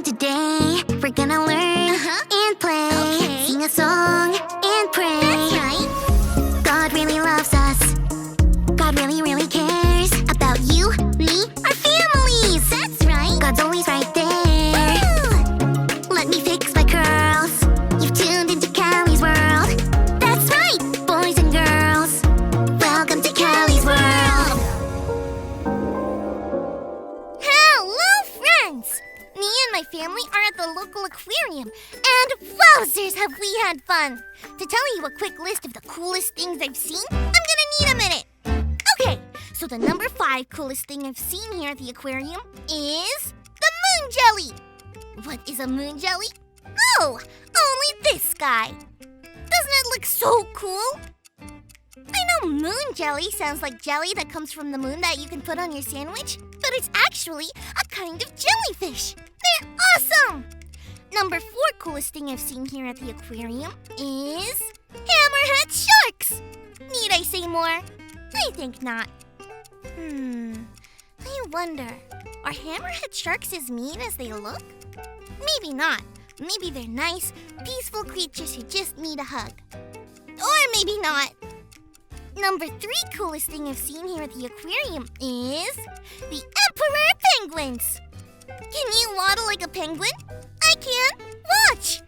today. We're gonna learn and play. Okay. Sing a song and pray. That's right. God really loves us. God really, really cares about you, me, our families. That's right. God's always right there. Woo! Let me fix my curls. You've tuned into Callie's world. That's right, boys and girls. Welcome to Callie's world. Hello, friends! Me and my family are at the local aquarium, and wowzers have we had fun! To tell you a quick list of the coolest things I've seen, I'm gonna need a minute. Okay, so the number 5 coolest thing I've seen here at the aquarium is the moon jelly. What is a moon jelly? Oh, only this guy. Doesn't it look so cool? I know moon jelly sounds like jelly that comes from the moon that you can put on your sandwich, but it's actually a kind of jellyfish. They're awesome! Number 4 coolest thing I've seen here at the aquarium is hammerhead sharks. Need I say more? I think not. I wonder, are hammerhead sharks as mean as they look? Maybe not. Maybe they're nice, peaceful creatures who just need a hug. Or maybe not. Number 3 coolest thing I've seen here at the aquarium is the emperor penguins. Can you waddle like a penguin? I can. Watch!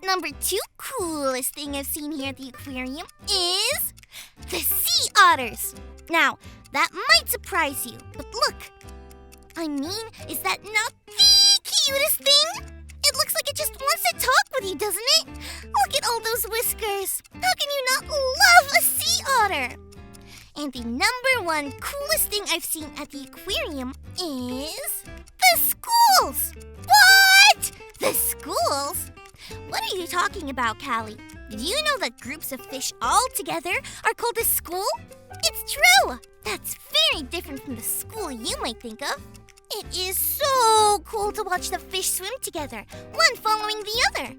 Number 2 coolest thing I've seen here at the aquarium is the sea otters. Now, that might surprise you, but look. I mean, is that not the cutest thing? It looks like it just wants to talk with you, doesn't it? Look at all those whiskers. How can you not love a sea otter? And the number 1 coolest thing I've seen at the aquarium is the schools. What? The schools? What are you talking about, Callie? Did you know that groups of fish all together are called a school? It's true. That's very different from the school you might think of. It is so cool to watch the fish swim together, one following the other.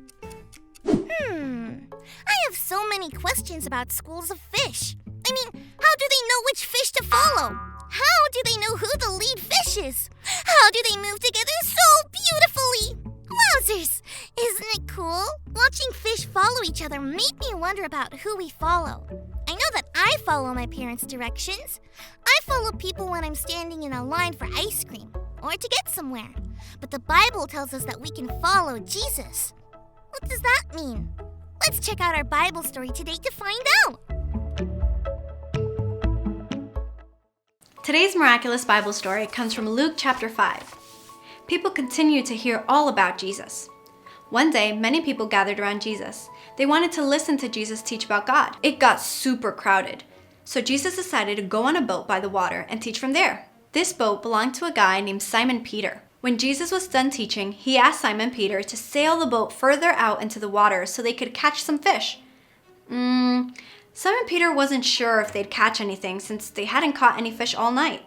I have so many questions about schools of fish. I mean, how do they know which fish to follow? How do they know who the lead fish is? How do they move together so beautifully? Wowzers! Isn't it cool? Watching fish follow each other made me wonder about who we follow. I know that I follow my parents' directions. I follow people when I'm standing in a line for ice cream or to get somewhere. But the Bible tells us that we can follow Jesus. What does that mean? Let's check out our Bible story today to find out. Today's miraculous Bible story comes from Luke chapter 5. People continued to hear all about Jesus. One day, many people gathered around Jesus. They wanted to listen to Jesus teach about God. It got super crowded. So Jesus decided to go on a boat by the water and teach from there. This boat belonged to a guy named Simon Peter. When Jesus was done teaching, he asked Simon Peter to sail the boat further out into the water so they could catch some fish. Simon Peter wasn't sure if they'd catch anything since they hadn't caught any fish all night.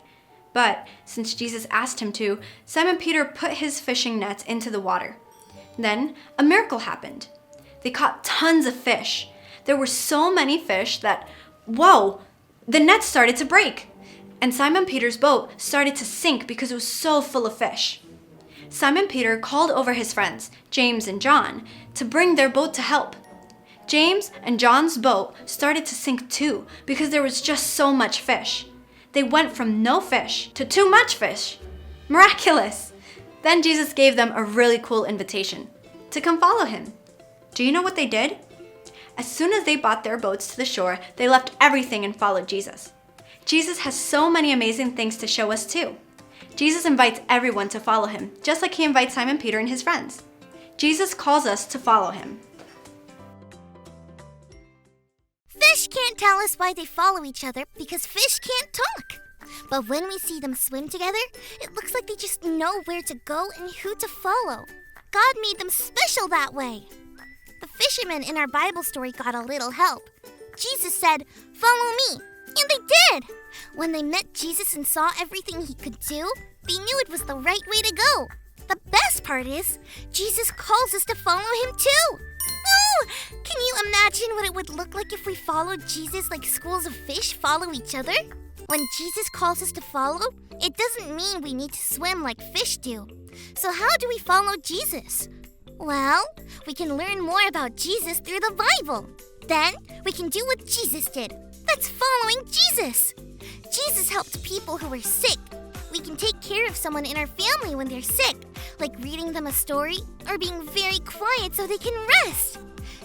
But since Jesus asked him to, Simon Peter put his fishing nets into the water. Then a miracle happened. They caught tons of fish. There were so many fish that, whoa, the nets started to break. And Simon Peter's boat started to sink because it was so full of fish. Simon Peter called over his friends, James and John, to bring their boat to help. James and John's boat started to sink too because there was just so much fish. They went from no fish to too much fish. Miraculous! Then Jesus gave them a really cool invitation to come follow him. Do you know what they did? As soon as they brought their boats to the shore, they left everything and followed Jesus. Jesus has so many amazing things to show us too. Jesus invites everyone to follow him, just like he invites Simon Peter and his friends. Jesus calls us to follow him. Fish can't tell us why they follow each other because fish can't talk. But when we see them swim together, it looks like they just know where to go and who to follow. God made them special that way. The fishermen in our Bible story got a little help. Jesus said, "Follow me," and they did. When they met Jesus and saw everything he could do, they knew it was the right way to go. The best part is, Jesus calls us to follow him too. Oh, can you imagine what it would look like if we followed Jesus like schools of fish follow each other? When Jesus calls us to follow, it doesn't mean we need to swim like fish do. So how do we follow Jesus? Well, we can learn more about Jesus through the Bible. Then we can do what Jesus did. That's following Jesus. Jesus helped people who were sick. We can take care of someone in our family when they're sick, like reading them a story or being very quiet so they can rest.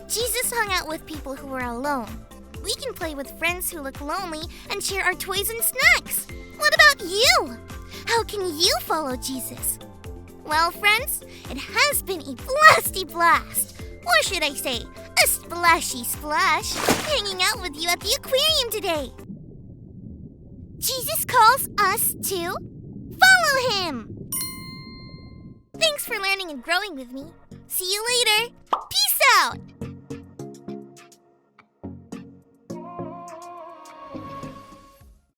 Jesus hung out with people who were alone. We can play with friends who look lonely and share our toys and snacks. What about you? How can you follow Jesus? Well, friends, it has been a blasty blast. Or should I say, a splashy splash, hanging out with you at the aquarium today. Jesus calls us to follow him. Thanks for learning and growing with me. See you later. Peace out.